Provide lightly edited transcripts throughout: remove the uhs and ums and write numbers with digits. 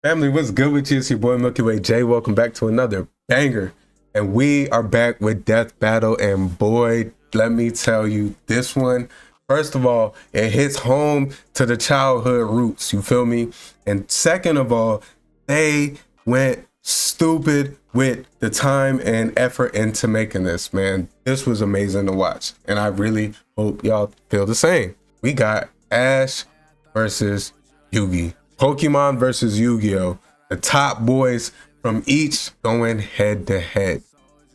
Family, what's good with you? It's your boy Milky Way J. Welcome back to another banger. And we are back with Death Battle. And boy, let me tell you, this one, first of all, it hits home to the childhood roots. You feel me? And second of all, they went stupid with the time and effort into making this, man. This was amazing to watch. And I really hope y'all feel the same. We got Ash versus Yugi. Pokemon versus Yu-Gi-Oh! The top boys from each going head to head.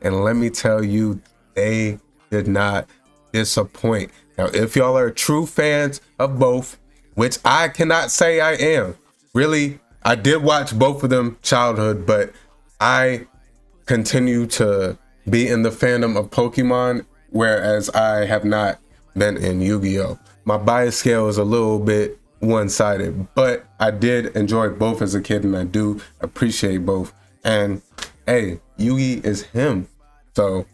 And let me tell you, they did not disappoint. Now, if y'all are true fans of both, which I cannot say I am, really, I did watch both of them childhood, but I continue to be in the fandom of Pokemon, whereas I have not been in Yu-Gi-Oh! My bias scale is a little bit one-sided, but I did enjoy both as a kid, and I do appreciate both. And hey, Yugi is him, so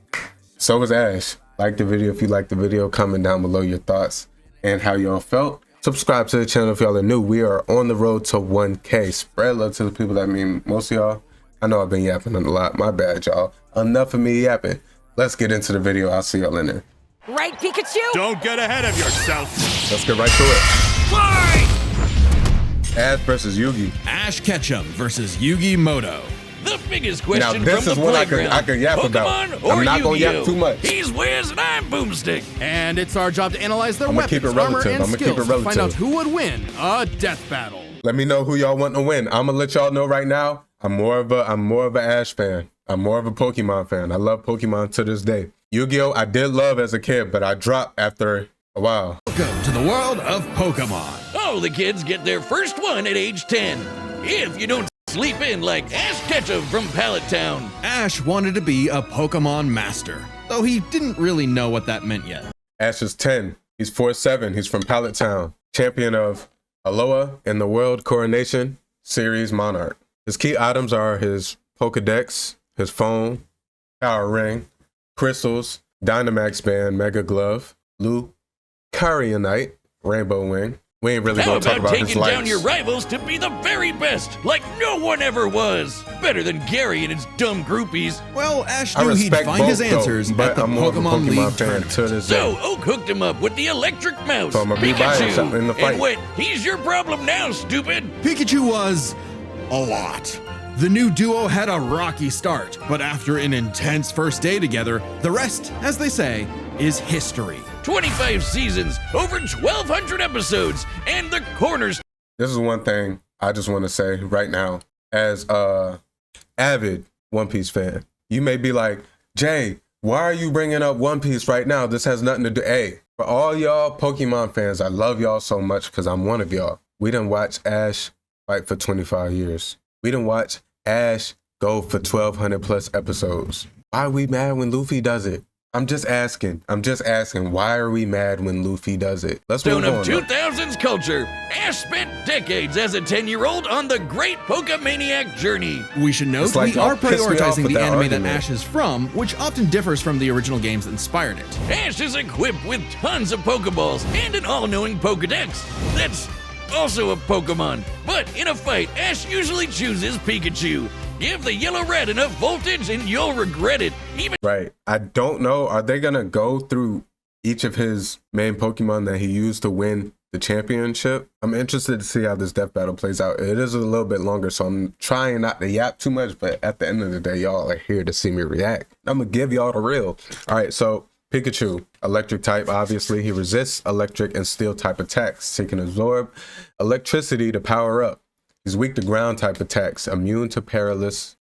is Ash. Like the video if you like the video, comment down below your thoughts and how y'all felt. Subscribe to the channel if y'all are new. We are on the road to 1K. Spread love to the people that mean most of y'all. I know I've been yapping a lot, my bad, y'all. Enough of me yapping. Let's get into the video. I'll see y'all in there. Right, Pikachu? Don't get ahead of yourself. Let's get right to it. Fight! Ash versus Yugi. Ash Ketchum versus Yugi Muto. The biggest Now question this from is the what I playground. can yap Pokemon about. or I'm not gonna Yu-Gi-Oh? yap too much. He's Wiz and I'm Boomstick. And it's our job to analyze their I'ma weapons, keep it armor, relative. and I'ma keep it skills to find out relative. who would win a death battle. Let me know who y'all want to win. I'm gonna let y'all know right now. I'm more of a Ash fan. I'm more of a Pokemon fan. I love Pokemon to this day. Yu-Gi-Oh! I did love as a kid, but I dropped after a while. Welcome to the world of Pokemon. Oh, the kids get their first one at age 10. If you don't sleep in like Ash Ketchum from Pallet Town. Ash wanted to be a Pokemon master, though he didn't really know what that meant yet. Ash is 10. He's 4'7". He's from Pallet Town. Champion of Aloha in the World Coronation Series Monarch. His key items are his Pokedex, his phone, power ring, crystals, Dynamax band, Mega Glove, Lucarionite, Rainbow Wing. We ain't really How gonna talk about about his taking down lights. your rivals to be the very best, like no one ever was? Better than Gary and his dumb groupies. Well, Ash I knew he'd respect find his both, though, answers but at the I'm more of a Pokemon Pokemon League fan tournament. to this So day. Oak hooked him up with the electric mouse, So I'ma be biased Pikachu, in the fight. and went, he's your problem now, stupid. Pikachu was a lot. The new duo had a rocky start, but after an intense first day together, the rest, as they say, is history. 25 seasons, over 1,200 episodes, and the corners. This is one thing I just want to say right now. As a avid One Piece fan, you may be like, Jay, why are you bringing up One Piece right now? This has nothing to do. Hey, for all y'all Pokemon fans, I love y'all so much because I'm one of y'all. We done watch Ash fight for 25 years. We done watch Ash go for 1,200 plus episodes. Why are we mad when Luffy does it? I'm just asking. Why are we mad when Luffy does it? Let's move Stone on. of 2000s culture. Ash spent decades as a 10-year-old on the great Pokemaniac journey. We should note It's like we are y'all pissed me off prioritizing with the that anime argument. that Ash is from, which often differs from the original games that inspired it. Ash is equipped with tons of Pokeballs and an all-knowing Pokedex. That's also a Pokemon. But in a fight, Ash usually chooses Pikachu. Give the yellow-red enough voltage and you'll regret it. Even Right. I don't know. Are they going to go through each of his main Pokemon that he used to win the championship? I'm interested to see how this death battle plays out. It is a little bit longer, so I'm trying not to yap too much, but at the end of the day, y'all are here to see me react. I'm going to give y'all the real. All right, so Pikachu, electric type, obviously. He resists electric and steel type attacks. He can absorb electricity to power up. He's weak to ground type attacks, immune to paralysis.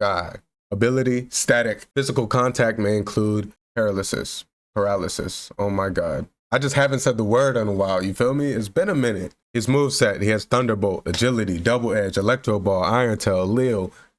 God. Ability, static. Physical contact may include paralysis. Oh my God. I just haven't said the word in a while, you feel me? It's been a minute. His moveset, he has Thunderbolt, Agility, Double Edge, Electro Ball, Iron Tail,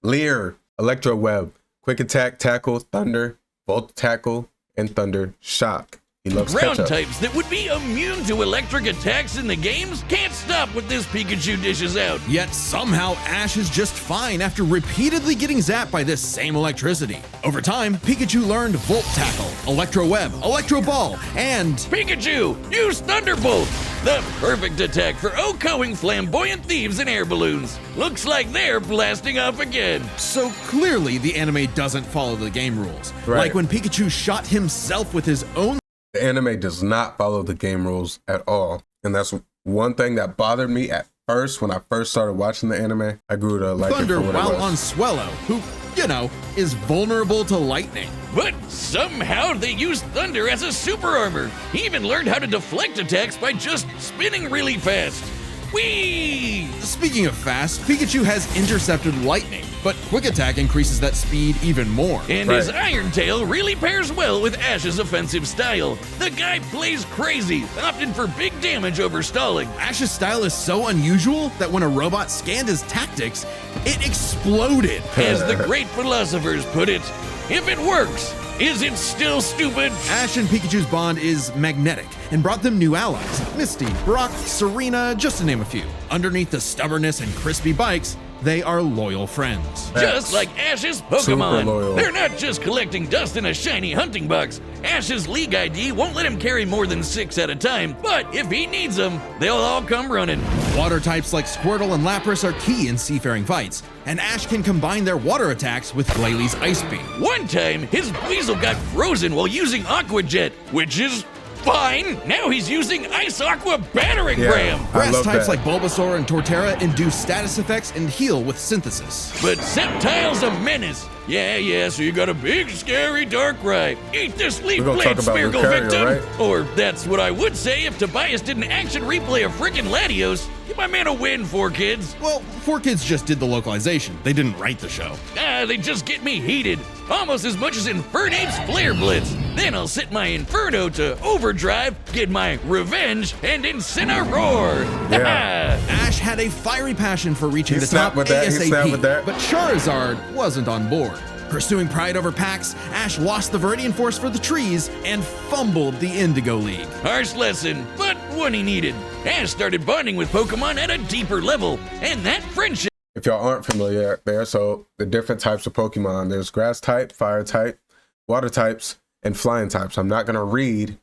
Leer, Electro Web, Quick Attack, Tackle, Thunder, Volt Tackle, and Thunder Shock. He loves Ground ketchup. types that would be immune to electric attacks in the games can't stop what this Pikachu dishes out. Yet somehow Ash is just fine after repeatedly getting zapped by this same electricity. Over time, Pikachu learned Volt Tackle, Electro Web, Electro Ball, and Pikachu, use Thunderbolt! The perfect attack for OHKOing flamboyant thieves in air balloons. Looks like they're blasting off again. so clearly the anime doesn't follow the game rules. Right. Like when Pikachu shot himself with his own The anime does not follow the game rules at all. And that's one thing that bothered me at first when I first started watching the anime. I grew to like thunder it for what while it was. on Swellow, who, you know, is vulnerable to lightning. But somehow they used thunder as a super armor. He even learned how to deflect attacks by just spinning really fast. Whee! Speaking of fast, Pikachu has intercepted lightning, but Quick Attack increases that speed even more. And his Iron Tail really pairs well with Ash's offensive style. The guy plays crazy, opting for big damage over stalling. Ash's style is so unusual that when a robot scanned his tactics, it exploded. As the great philosophers put it, if it works, is it still stupid? Ash and Pikachu's bond is magnetic and brought them new allies. Misty, Brock, Serena, just to name a few. Underneath the stubbornness and crispy bikes, they are loyal friends. Just like Ash's Super Pokemon. loyal. They're not just collecting dust in a shiny hunting box. Ash's League ID won't let him carry more than 6 at a time, but if he needs them, they'll all come running. Water types like Squirtle and Lapras are key in seafaring fights, and Ash can combine their water attacks with Glalie Ice Beam. One time, his Weasel got frozen while using Aqua Jet, which is fine. Now he's using Ice Aqua Battering Yeah. Ram. I Grass love types that. like Bulbasaur and Torterra induce status effects and heal with synthesis. But Sceptile's a menace. Yeah, so you got a big, scary Darkrai. Eat this leaf We're gonna blade, talk about Smeargle Lucario, victim. right? Or that's what I would say if Tobias did an action replay of frickin' Latios. Give my man a win, 4Kids. Well, 4Kids just did the localization. They didn't write the show. They just get me heated. Almost as much as Infernape's Flare Blitz. Then I'll set my Inferno to overdrive, get my revenge, and Incineroar. Yeah. Ash had a fiery passion for reaching He the snapped top with that, he snapped ASAP, with that. but Charizard wasn't on board. Pursuing pride over packs, Ash lost the Viridian Force for the trees and fumbled the Indigo League. Harsh lesson, but one he needed. Ash started bonding with Pokemon at a deeper level, and that friendship If y'all aren't familiar there, so the different types of Pokemon, there's grass type, fire type, water types, and flying types. I'm not gonna read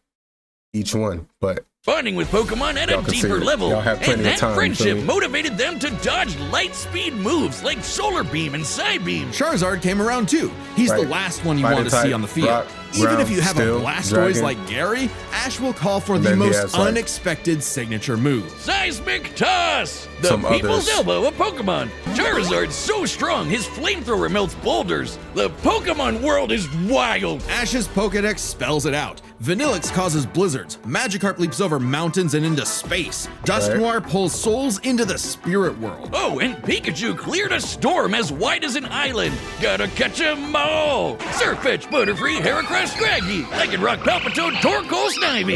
each one, but bonding with Pokemon at Y'all a can see deeper it. level, Y'all have plenty and of that time, friendship feel me? motivated them to dodge light speed moves like Solar Beam and Psybeam. Charizard came around too. He's the Right. last one you Fighter want to see type, on the field. rock, Even ground, if you have steel, a Blastoise dragon. like Gary, Ash will call for And the then he most has, like, unexpected signature move. Seismic Toss! The Some people's others. elbow of Pokemon. Charizard's so strong, his flamethrower melts boulders. The Pokemon world is wild. Ash's Pokedex spells it out. Vanillix causes blizzards. Magikarp leaps over mountains and into space. Dusknoir pulls souls into the spirit world. Oh, and Pikachu cleared a storm as wide as an island. Gotta catch 'em all. Surfetch, Butterfree, Heracross, Scraggy, Lycanroc, Palpitoad, Torkoal, we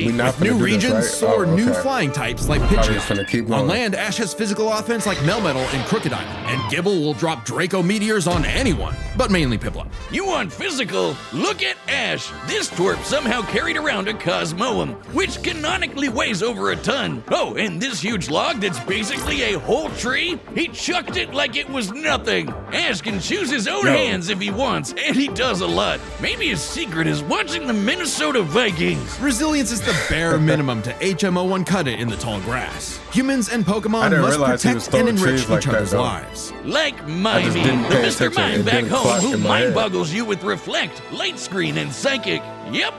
Snivy. not finna New do this, regions right? soar Oh, new okay. flying types like was Pidgeot. finna keep On going. land, Ash has physical offense like Melmetal and Crocodile, and Gibble will drop Draco Meteors on anyone, but mainly Piplup. You want physical? Look at Ash. This twerp somehow carried around a Cosmoem, which canonically weighs over a ton. Oh, and this huge log that's basically a whole tree? He chucked it like it was nothing. Ash can choose his own Yo. hands if he wants, and he does a lot. Maybe his secret is watching the Minnesota Vikings. Resilience is the bare minimum to HMO1 cut it in the tall grass. Humans and I Pokemon didn't must realize he was protect and throwing enrich trees like each that, other's though. lives. Like just Mimey, didn't the pay Mr. attention. Mime It back didn't home clock who in my mind head. boggles you with Reflect, Light Screen, and Psychic. Yep,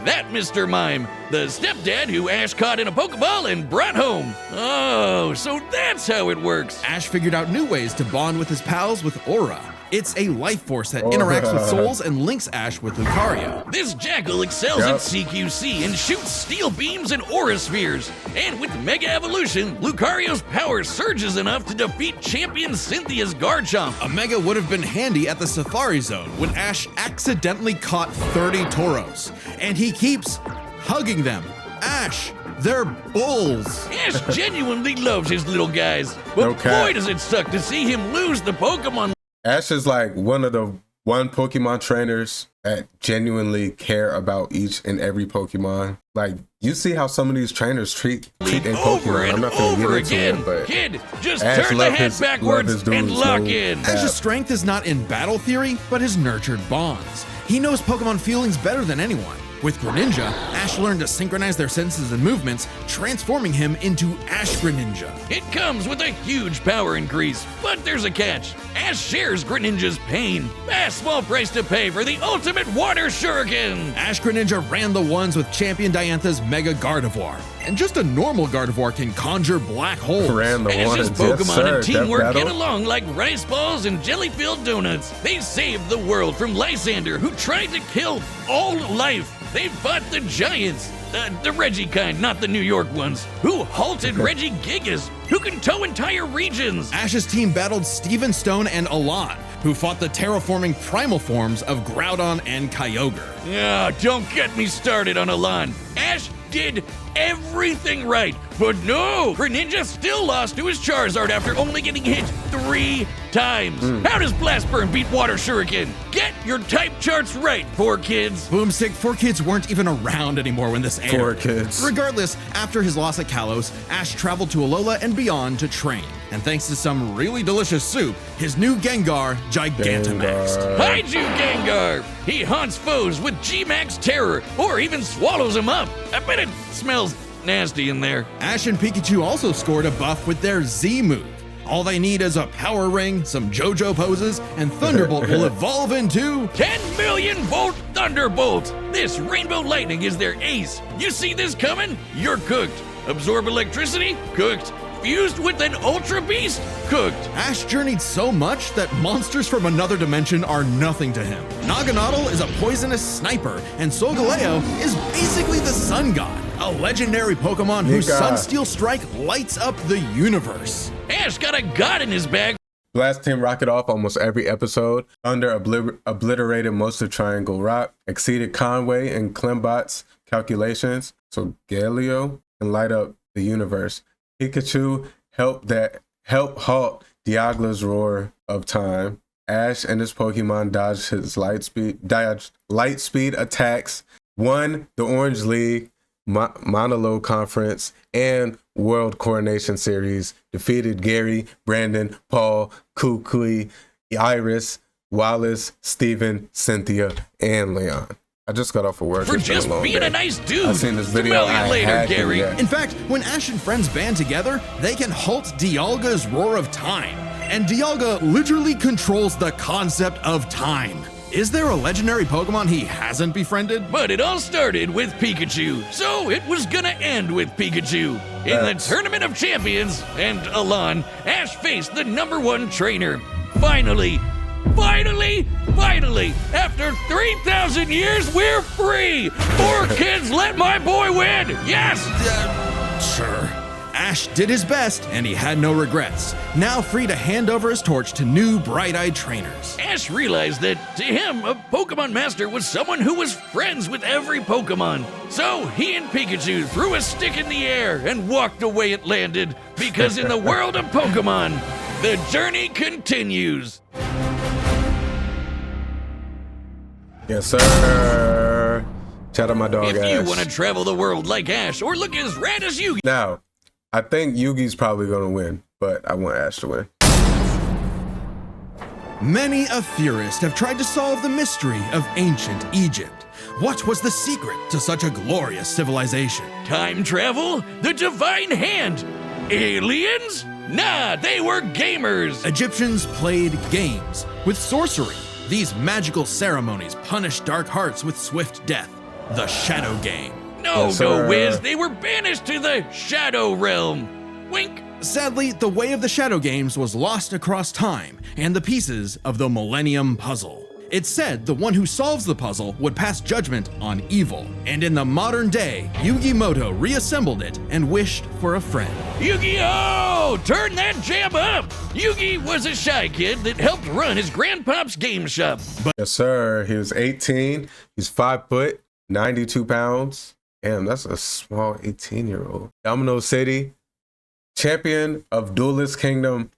that Mr. Mime, the stepdad who Ash caught in a Pokeball and brought home. Oh, so that's how it works. Ash figured out new ways to bond with his pals with Aura. It's a life force that Aura. interacts with souls and links Ash with Lucario. This Jackal excels Yep. at CQC and shoots steel beams and aura spheres. And with Mega Evolution, Lucario's power surges enough to defeat champion Cynthia's Garchomp. A Mega would have been handy at the Safari Zone when Ash accidentally caught 30 Tauros, and he keeps hugging them. Ash, they're bulls. Ash genuinely loves his little guys, but No cap. boy does it suck to see him lose the Pokemon Ash is like one of the one, Pokemon trainers that genuinely care about each and every Pokemon. Like, you see how some of these trainers treat a Pokemon. I'm not going to get into it, but Kid, just Ash turn the love head his- backwards love his and dudes, lock no in. cap. Ash's strength is not in battle theory, but his nurtured bonds. He knows Pokemon feelings better than anyone. With Greninja, Ash learned to synchronize their senses and movements, transforming him into Ash Greninja. It comes with a huge power increase, but there's a catch. Ash shares Greninja's pain. A small price to pay for the ultimate water shuriken. Ash Greninja ran the ones with Champion Diantha's Mega Gardevoir. And just a normal Gardevoir can conjure black holes. ran the Ash's ones. Pokemon Yes, sir. and teamwork Death get Battle. along like rice balls and jelly-filled donuts. They saved the world from Lysander, who tried to kill all life. They fought the giants, the Reggie kind, not the New York ones, who halted Reggie Gigas, who can tow entire regions. Ash's team battled Steven Stone and Alon, who fought the terraforming primal forms of Groudon and Kyogre. Ah, don't get me started on Alon. Ash did everything right, but no, Greninja still lost to his Charizard after only getting hit 3 times. How does Blast Burn beat Water Shuriken? Get your type charts right, 4Kids. Boomstick, 4Kids weren't even around anymore when this aired. 4Kids. Regardless, after his loss at Kalos, Ash traveled to Alola and beyond to train. And thanks to some really delicious soup, his new Gengar Gigantamaxed. Hide you, Gengar! He haunts foes with G-Max Terror, or even swallows them up. I bet it smells nasty in there. Ash and Pikachu also scored a buff with their Z move. All they need is a power ring, some JoJo poses, and Thunderbolt will evolve into 10 million volt Thunderbolt! This Rainbow Lightning is their ace. You see this coming? You're cooked. Absorb electricity? Cooked. Fused with an Ultra Beast? Cooked. Ash journeyed so much that monsters from another dimension are nothing to him. Naganadel is a poisonous sniper, and Solgaleo is basically the Sun God, a legendary Pokemon whose Nigga. Sunsteel Strike lights up the universe. Ash got a god in his bag. Blast Team rocket off almost every episode. Thunder obliterated most of Triangle Rock, exceeded Conway and Klembot's calculations, so Galio can light up the universe. Pikachu helped halt Diagla's roar of time. Ash and his Pokemon dodged his light speed attacks, won the Orange League, Monologue Conference, and World Coronation Series, defeated Gary, Brandon, Paul, Kukui, Iris, Wallace, Steven, Cynthia, and Leon. I just got off of work. For It's been just long being day. a nice dude. I've seen this video. Smell I you later, had to Gary. react. In fact, when Ash and friends band together, they can halt Dialga's roar of time. And Dialga literally controls the concept of time. Is there a legendary Pokemon he hasn't befriended? But it all started with Pikachu, so it was gonna end with Pikachu. In the That's- Tournament of Champions, and Alon, Ash faced the #1 trainer. Finally, after 3,000 years, we're free! 4Kids, let my boy win! Yes! Sure. Ash did his best, and he had no regrets. Now free to hand over his torch to new bright-eyed trainers. Ash realized that to him, a Pokemon Master was someone who was friends with every Pokemon. So he and Pikachu threw a stick in the air and walked the way it landed, because in the world of Pokemon, the journey continues. Yes, sir. Shout out my dog If Ash. you want to travel the world like Ash or look as rad as Yugi, Now, I think Yugi's probably going to win, but I want Ash to win. Many a theorist have tried to solve the mystery of ancient Egypt. What was the secret to such a glorious civilization? time travel, the divine hand, aliens? Nah, they were gamers. Egyptians played games with sorcery. These magical ceremonies punished dark hearts with swift death. The Shadow Game. No, Yes, no sir. whiz, they were banished to the Shadow Realm. Wink. Sadly, the way of the Shadow Games was lost across time and the pieces of the Millennium Puzzle. It's said the one who solves the puzzle would pass judgment on evil, and in the modern day, Yugi Muto reassembled it and wished for a friend. Yu-Gi-Oh! Turn that jam up! Yugi was a shy kid that helped run his grandpop's game shop. Yes, sir. He was 18. He's 5 foot, 92 pounds. Damn, that's a small 18-year-old. Domino City, champion of Duelist Kingdom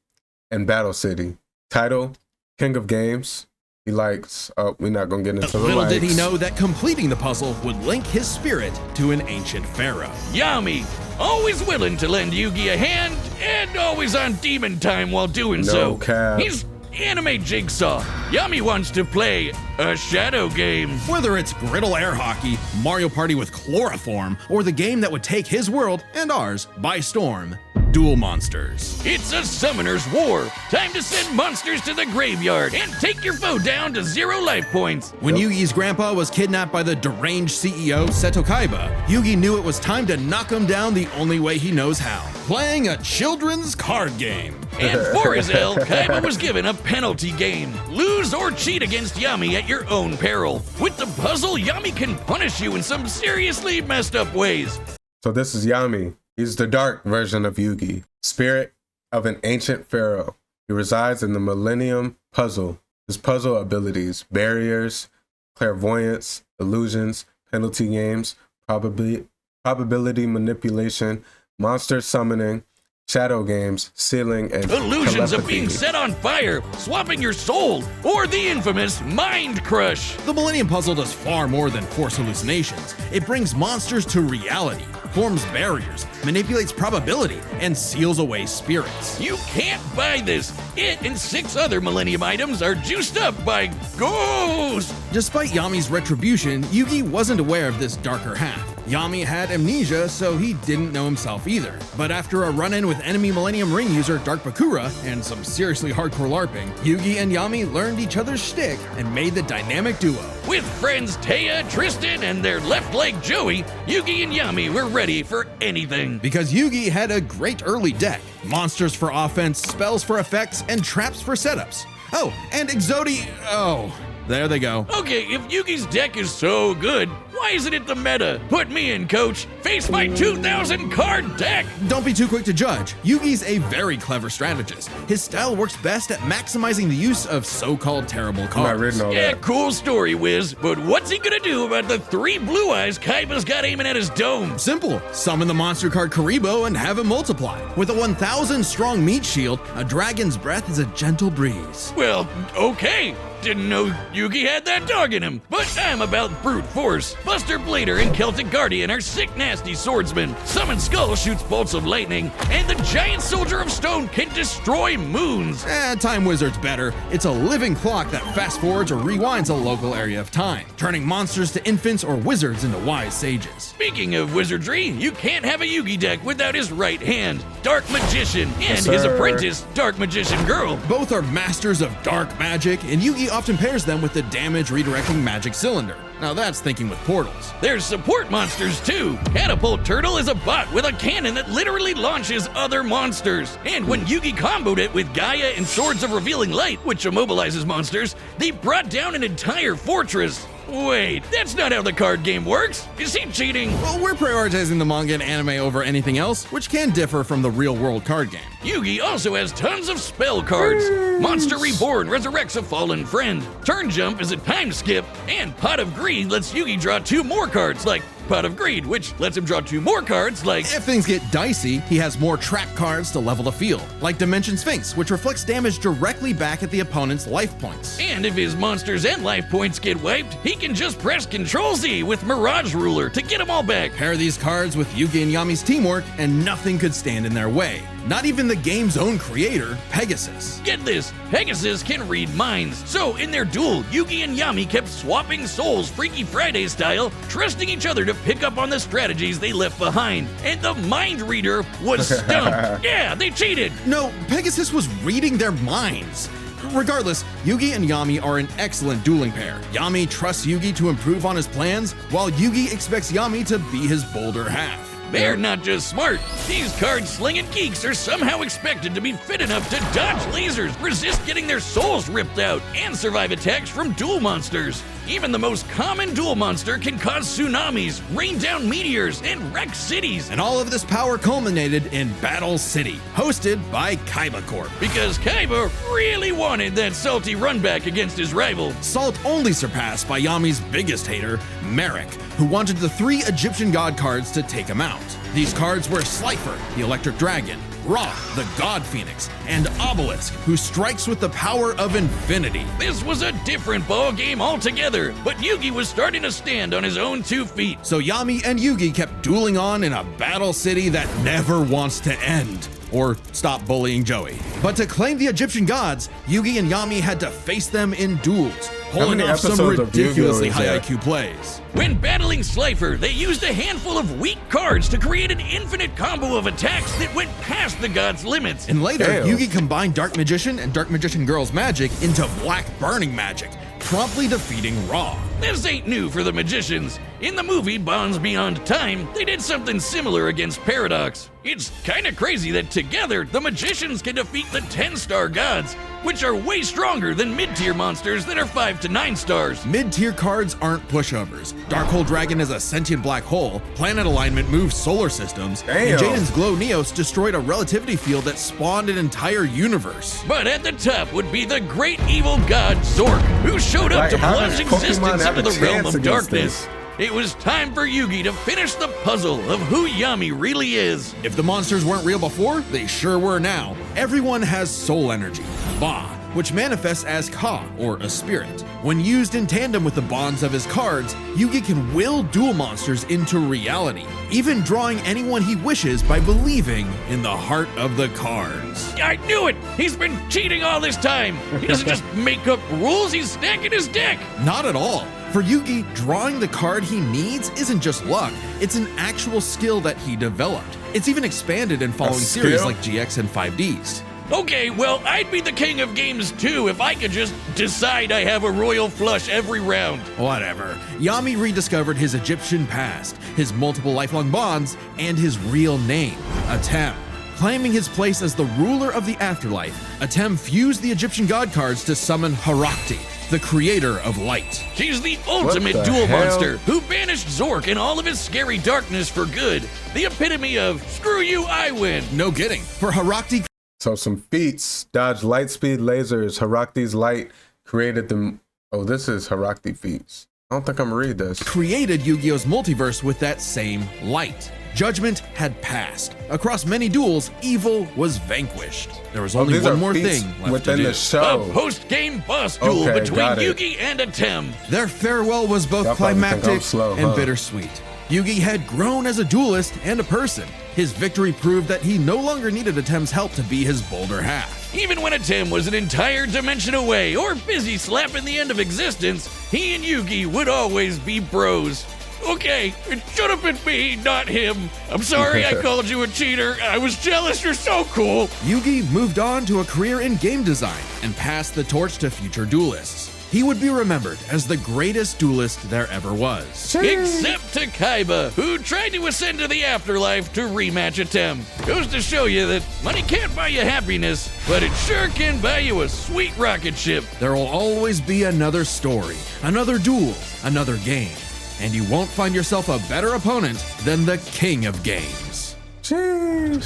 and Battle City. Title, King of Games. he likes. Oh, we're not gonna get into the Little did he likes. know that completing the puzzle would link his spirit to an ancient pharaoh. Yami, always willing to lend Yugi a hand and always on demon time while doing No so. cap. He's anime Jigsaw. Yami wants to play a shadow game. Whether it's griddle air hockey, Mario Party with chloroform, or the game that would take his world and ours by storm, Duel Monsters. It's a summoner's war. Time to send monsters to the graveyard and take your foe down to 0 life points. When Yugi's grandpa was kidnapped by the deranged CEO Seto Kaiba, Yugi knew it was time to knock him down the only way he knows how, playing a children's card game. And for his L, Kaiba was given a penalty game. Lose or cheat against Yami at your own peril. With the puzzle, Yami can punish you in some seriously messed up ways. So this is Yami. He's the dark version of Yugi, spirit of an ancient pharaoh. He resides in the Millennium Puzzle. His puzzle abilities: barriers, clairvoyance, illusions, penalty games, probability manipulation, monster summoning, shadow games, sealing, and Illusions of being telepathy. set on fire, swapping your soul, or the infamous Mind Crush. The Millennium Puzzle does far more than force hallucinations. It brings monsters to reality, forms barriers, manipulates probability, and seals away spirits. You can't buy this. It and 6 other Millennium items are juiced up by ghosts. Despite Yami's retribution, Yugi wasn't aware of this darker half. Yami had amnesia, so he didn't know himself either. But after a run-in with enemy Millennium Ring user Dark Bakura and some seriously hardcore LARPing, Yugi and Yami learned each other's shtick and made the dynamic duo. With friends Taya, Tristan, and their left leg Joey, Yugi and Yami were ready for anything. Because Yugi had a great early deck. Monsters for offense, spells for effects, and traps for setups. Oh, and Exodi... Oh, there they go. Okay, if Yugi's deck is so good, why isn't it the meta? Put me in, coach. Face my 2,000 card deck. Don't be too quick to judge. Yugi's a very clever strategist. His style works best at maximizing the use of so-called terrible I'm not cards. reading all Yeah, that. cool story, Wiz. But what's he gonna do about the 3 blue eyes Kaiba's got aiming at his dome? Simple. Summon the monster card Karibo and have him multiply. With a 1,000 strong meat shield, a dragon's breath is a gentle breeze. Well, okay. Didn't know Yugi had that dog in him, but I'm about brute force. Buster Blader and Celtic Guardian are sick, nasty swordsmen. Summon Skull shoots bolts of lightning, and the giant soldier of stone can destroy moons. Time Wizard's better. It's a living clock that fast forwards or rewinds a local area of time, turning monsters to infants or wizards into wise sages. Speaking of wizardry, you can't have a Yugi deck without his right hand, Dark Magician, and Yes, his sir. apprentice, Dark Magician Girl. Both are masters of dark magic, and Yugi often pairs them with the damage redirecting magic cylinder. Now that's thinking with portals. There's support monsters too. Catapult Turtle is a bot with a cannon that literally launches other monsters. And when Yugi comboed it with Gaia and Swords of Revealing Light, which immobilizes monsters, they brought down an entire fortress. Wait, that's not how the card game works. Is he cheating? Well, we're prioritizing the manga and anime over anything else, which can differ from the real-world card game. Yugi also has tons of spell cards. Monster Reborn resurrects a fallen friend. Turn Jump is a time skip. And Pot of Greed lets Yugi draw 2 more cards, like Pot of Greed, which lets him draw 2 more cards, like... If things get dicey, he has more trap cards to level the field, like Dimension Sphinx, which reflects damage directly back at the opponent's life points. And if his monsters and life points get wiped, he can just press Ctrl-Z with Mirage Ruler to get them all back. Pair these cards with Yugi and Yami's teamwork, and nothing could stand in their way. Not even the game's own creator, Pegasus. Get this, Pegasus can read minds. So in their duel, Yugi and Yami kept swapping souls Freaky Friday style, trusting each other to pick up on the strategies they left behind. And the mind reader was stumped. Yeah, they cheated. No, Pegasus was reading their minds. Regardless, Yugi and Yami are an excellent dueling pair. Yami trusts Yugi to improve on his plans, while Yugi expects Yami to be his bolder half. They're not just smart. These card-slinging geeks are somehow expected to be fit enough to dodge lasers, resist getting their souls ripped out, and survive attacks from duel monsters. Even the most common duel monster can cause tsunamis, rain down meteors, and wreck cities. And all of this power culminated in Battle City, hosted by Kaiba Corp. Because Kaiba really wanted that salty run back against his rival. Salt only surpassed by Yami's biggest hater, Merrick, who wanted the 3 Egyptian god cards to take him out. These cards were Slifer, the Electric Dragon, Ra, the God Phoenix, and Obelisk, who strikes with the power of infinity. This was a different ball game altogether, but Yugi was starting to stand on his own 2 feet. So Yami and Yugi kept dueling on in a battle city that never wants to end. Or stop bullying Joey. But to claim the Egyptian gods, Yugi and Yami had to face them in duels, pulling off some episodes of ridiculously Yu-Gi-Oh! high is IQ plays. When battling Slifer, they used a handful of weak cards to create an infinite combo of attacks that went past the god's limits. And later, Damn. Yugi combined Dark Magician and Dark Magician Girl's magic into Black Burning magic, promptly defeating Ra. This ain't new for the magicians. In the movie Bonds Beyond Time, they did something similar against Paradox. It's kinda crazy that together, the magicians can defeat the 10-star gods, which are way stronger than mid-tier monsters that are 5 to 9 stars. Mid-tier cards aren't pushovers. Darkhold Dragon is a sentient black hole, planet alignment moves solar systems, and Damn. Jaden's Glow Neos destroyed a relativity field that spawned an entire universe. But at the top would be the great evil god Zork, who showed up Like, to how does plunge Pokemon existence have into a the realm chance of against darkness. this? It was time for Yugi to finish the puzzle of who Yami really is. If the monsters weren't real before, they sure were now. Everyone has soul energy, Ba, which manifests as Ka, or a spirit. When used in tandem with the bonds of his cards, Yugi can will dual monsters into reality, even drawing anyone he wishes by believing in the heart of the cards. I knew it! He's been cheating all this time! He doesn't just make up rules, he's stacking his deck! Not at all. For Yugi, drawing the card he needs isn't just luck, it's an actual skill that he developed. It's even expanded in following series skill? like GX and 5Ds. Okay, well, I'd be the king of games too if I could just decide I have a royal flush every round. Whatever. Yami rediscovered his Egyptian past, his multiple lifelong bonds, and his real name, Atem. Claiming his place as the ruler of the afterlife, Atem fused the Egyptian god cards to summon Harakti, the creator of light. She's the ultimate the duel hell? monster who banished Zork and all of his scary darkness for good. The epitome of, screw you, I win. No kidding. For Harakti So some feats: dodge light speed lasers. Harakti's light created them. Oh, this is Harakti feats. I don't think I'm gonna read this. created Yu-Gi-Oh's multiverse with that same light. Judgment had passed. Across many duels, evil was vanquished. There was only these one are more feats thing left within to do. the show. A post-game boss duel Okay, between got it. Yugi and Atem. Their farewell was both Y'all probably think I'm climactic slow, and huh? bittersweet. Yugi had grown as a duelist and a person. His victory proved that he no longer needed Atem's help to be his bolder half. Even when Atem was an entire dimension away or busy slapping the end of existence, he and Yugi would always be bros. Okay, it should have been me, not him. I'm sorry I called you a cheater. I was jealous. You're so cool. Yugi moved on to a career in game design and passed the torch to future duelists. He would be remembered as the greatest duelist there ever was. Except to Kaiba, who tried to ascend to the afterlife to rematch Atem. Goes to show you that money can't buy you happiness, but it sure can buy you a sweet rocket ship. There will always be another story, another duel, another game, and you won't find yourself a better opponent than the king of games. Jeez.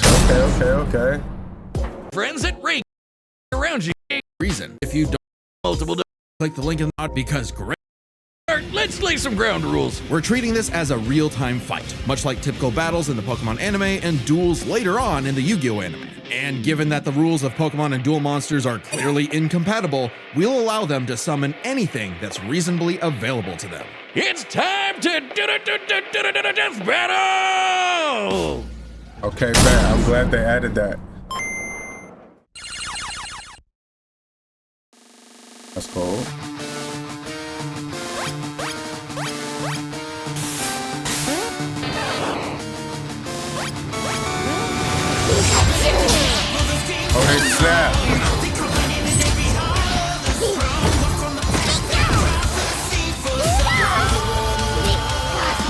Okay. Friends at Ray around you. Reason, if you don't Multiple. click the link in the because great. Let's lay some ground rules. We're treating this as a real-time fight, much like typical battles in the Pokemon anime and duels later on in the Yu-Gi-Oh anime. And given that the rules of Pokemon and duel monsters are clearly incompatible, we'll allow them to summon anything that's reasonably available to them. It's time to death battle! Okay, man. I'm glad they added that. That's cool. Oh, they snap.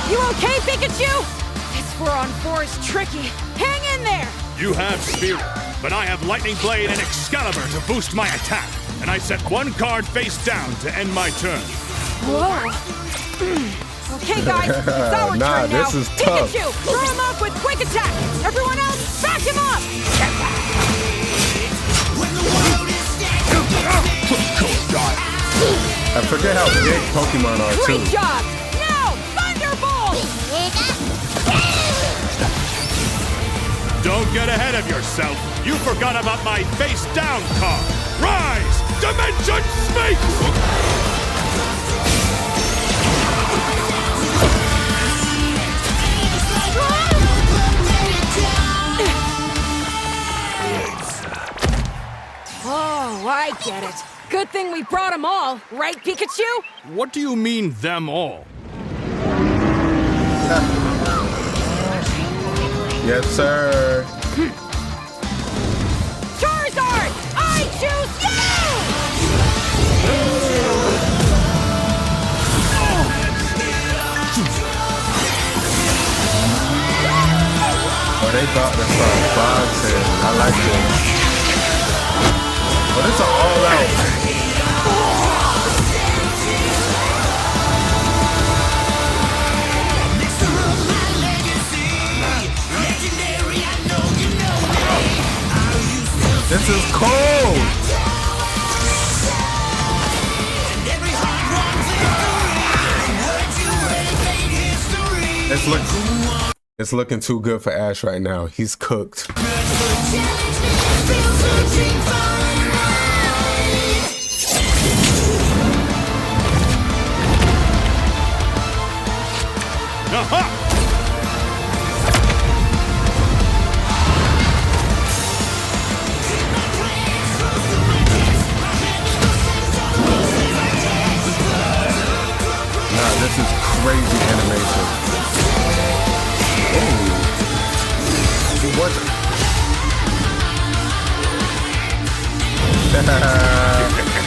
You okay, Pikachu? This Furon 4 is tricky. Hang in there! You have Spirit, but I have Lightning Blade and Excalibur to boost my attack, and I set one card face down to end my turn. Whoa. Okay, guys, it's our Nah, turn now. this is tough. Pikachu, throw him up with quick attack. Everyone else, back him up. I forget how big Pokemon are too. Great job. Now, Thunderbolt. Don't get ahead of yourself. You forgot about my face down card. Rise, Dimension Sphinx! Oh, I get it. Good thing we brought them all, right, Pikachu? What do you mean, them all? Yes, sir. Charizard, I choose you! Oh, they thought that's from boxing. I like this. But it's an all-out. This is cold. It's looking too good for Ash right now. He's cooked. Aha! Nah, this is crazy animation. Oh. What?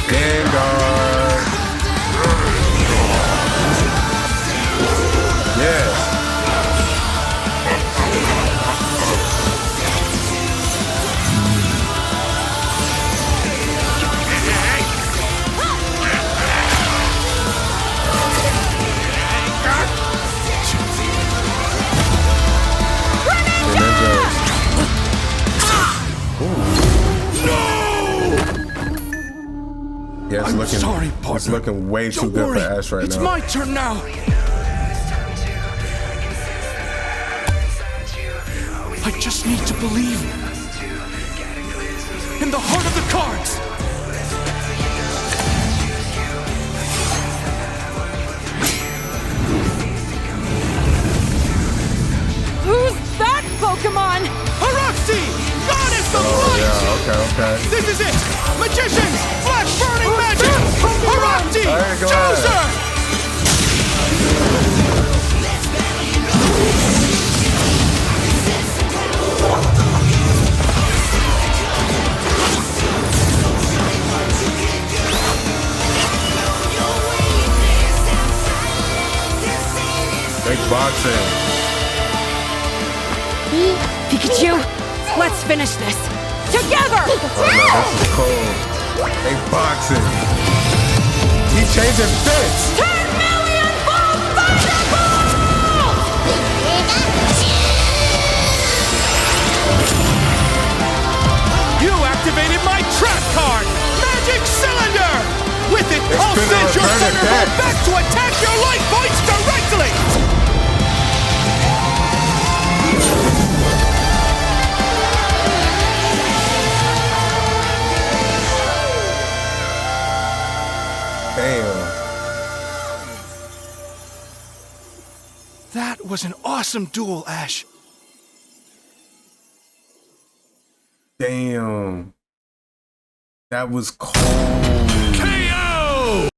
Gengar. Yeah. Yeah, I'm sorry, partner. It's looking way too Don't good worry. for Ash right It's now. my turn now. I just need to believe in the heart of the cards. Who's that Pokemon? Haroxy! Goddess of light! Yeah, okay. This is it! Magicians! Flash burning magic! Haroxy! Alright, go Chooser! Big boxing. Pikachu, let's finish this. Together! Oh no, this is cold. Big boxing. He's changing fits. 10 million volt Thunderbolt! You activated my trap card! Magic Cylinder! With it, I'll been send your returned Thunderbolt again. back to attack your life points directly! Damn. That was an awesome duel, Ash. Damn. That was cold. KO!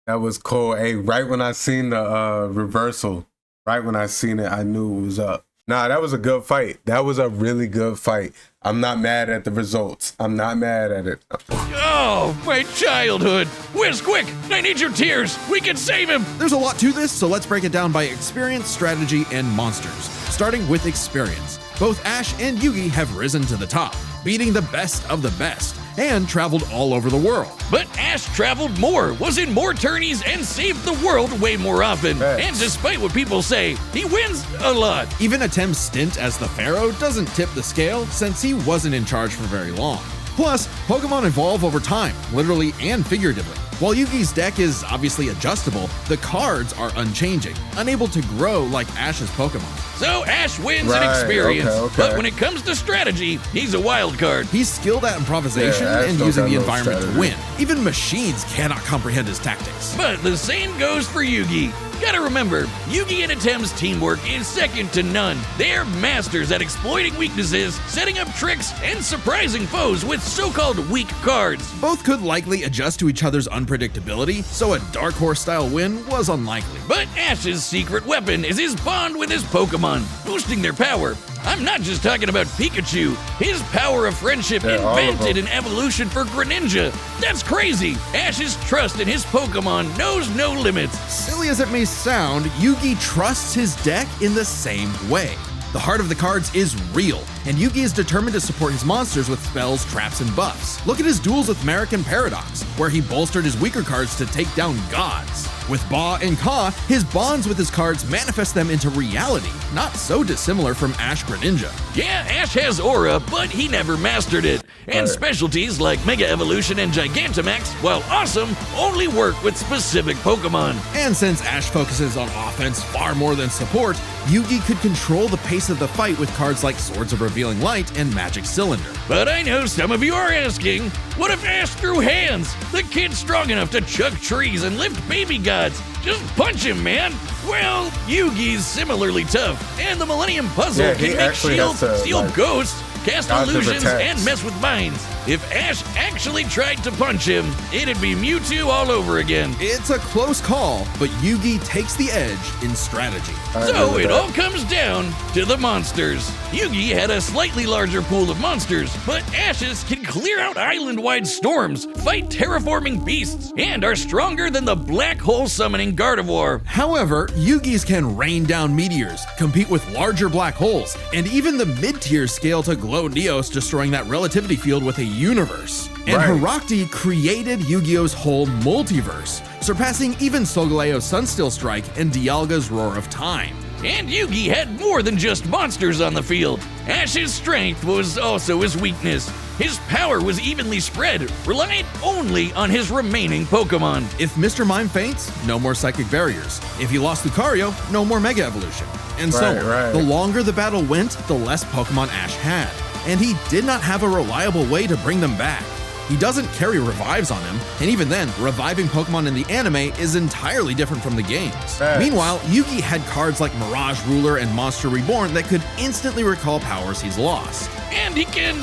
That was cold. Hey, right when I seen the reversal, right when I seen it, I knew it was up. Nah, that was a good fight. That was a really good fight. I'm not mad at the results. I'm not mad at it. Oh, my childhood! Whiz, quick! I need your tears! We can save him! There's a lot to this, so let's break it down by experience, strategy, and monsters. Starting with experience. Both Ash and Yugi have risen to the top, beating the best of the best, and traveled all over the world. But Ash traveled more, was in more tourneys, and saved the world way more often. Right. And despite what people say, he wins a lot. Even a Tim's stint as the Pharaoh doesn't tip the scale since he wasn't in charge for very long. Plus, Pokemon evolve over time, literally and figuratively. While Yugi's deck is obviously adjustable, the cards are unchanging, unable to grow like Ash's Pokemon. So Ash wins in Right, experience, okay. but when it comes to strategy, he's a wild card. He's skilled at improvisation Yeah, Ash and don't using got the no environment strategy. to win. Even machines cannot comprehend his tactics. But the same goes for Yugi. Gotta remember, Yugi and Atem's teamwork is second to none. They're masters at exploiting weaknesses, setting up tricks, and surprising foes with so-called weak cards. Both could likely adjust to each other's unpredictability, so a Dark Horse style win was unlikely. But Ash's secret weapon is his bond with his Pokemon, boosting their power. I'm not just talking about Pikachu. His power of friendship Yeah, all of invented them. an evolution for Greninja. That's crazy. Ash's trust in his Pokemon knows no limits. Silly as it may sound, Yugi trusts his deck in the same way. The heart of the cards is real, and Yugi is determined to support his monsters with spells, traps, and buffs. Look at his duels with Merrick and Paradox, where he bolstered his weaker cards to take down gods. With Ba and Ka, his bonds with his cards manifest them into reality, not so dissimilar from Ash Greninja. Yeah, Ash has aura, but he never mastered it. And Right. specialties like Mega Evolution and Gigantamax, while awesome, only work with specific Pokemon. And since Ash focuses on offense far more than support, Yugi could control the pace of the fight with cards like Swords of Revealing Light and Magic Cylinder. But I know some of you are asking, what if Ash threw hands? The kid's strong enough to chuck trees and lift baby gods. Just punch him, man. Well, Yugi's similarly tough, and the Millennium Puzzle Yeah, he can make actually shields, has to, steal like, ghosts, cast dodge his illusions, attacks. and mess with minds. If Ash actually tried to punch him, it'd be Mewtwo all over again. It's a close call, but Yugi takes the edge in strategy. I agree So with it that. all comes down to the monsters. Yugi had a slightly larger pool of monsters, but Ashes can clear out island-wide storms, fight terraforming beasts, and are stronger than the black hole summoning Gardevoir. However, Yugi's can rain down meteors, compete with larger black holes, and even the mid-tier scale to glow Neos, destroying that relativity field with a universe. And Right. Herakti created Yu-Gi-Oh's whole multiverse, surpassing even Solgaleo's Sunsteel Strike and Dialga's Roar of Time. And Yugi had more than just monsters on the field. Ash's strength was also his weakness. His power was evenly spread, reliant only on his remaining Pokemon. If Mr. Mime faints, no more Psychic Barriers. If he lost Lucario, no more Mega Evolution. And so Right, on. right. The longer the battle went, the less Pokemon Ash had. And he did not have a reliable way to bring them back. He doesn't carry revives on him, and even then, reviving Pokemon in the anime is entirely different from the games. Facts. Meanwhile, Yugi had cards like Mirage Ruler and Monster Reborn that could instantly recall powers he's lost. And he can,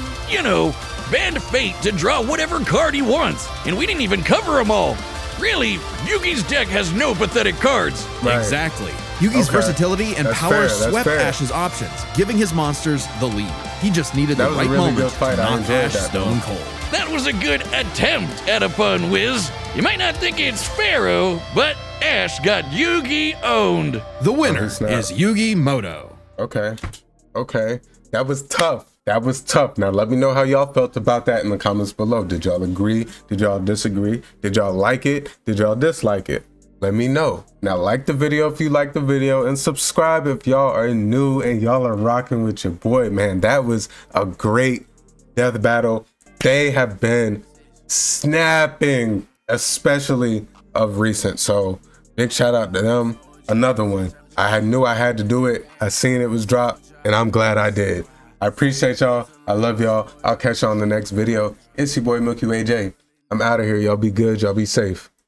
bend fate to draw whatever card he wants. And we didn't even cover them all. Really, Yugi's deck has no pathetic cards. Right. Exactly. Yugi's Okay. versatility and That's power fair, that's swept fair. Ash's options, giving his monsters the lead. He just needed That the was a right really moment good fight. to I knock enjoyed Ash that, stone though. cold. That was a good attempt at a pun, Wiz. You might not think it's Pharaoh, but Ash got Yugi owned. The winner snap. is Yugi Moto. Okay. That was tough. Now let me know how y'all felt about that in the comments below. Did y'all agree? Did y'all disagree? Did y'all like it? Did y'all dislike it? Let me know. Now like the video if you like the video, and subscribe if y'all are new and y'all are rocking with your boy, man. That was a great death battle. They have been snapping, especially of recent. So big shout out to them. Another one. I knew I had to do it. I seen it was dropped, and I'm glad I did. I appreciate y'all. I love y'all. I'll catch y'all in the next video. It's your boy Milky Way J. I'm out of here. Y'all be good. Y'all be safe.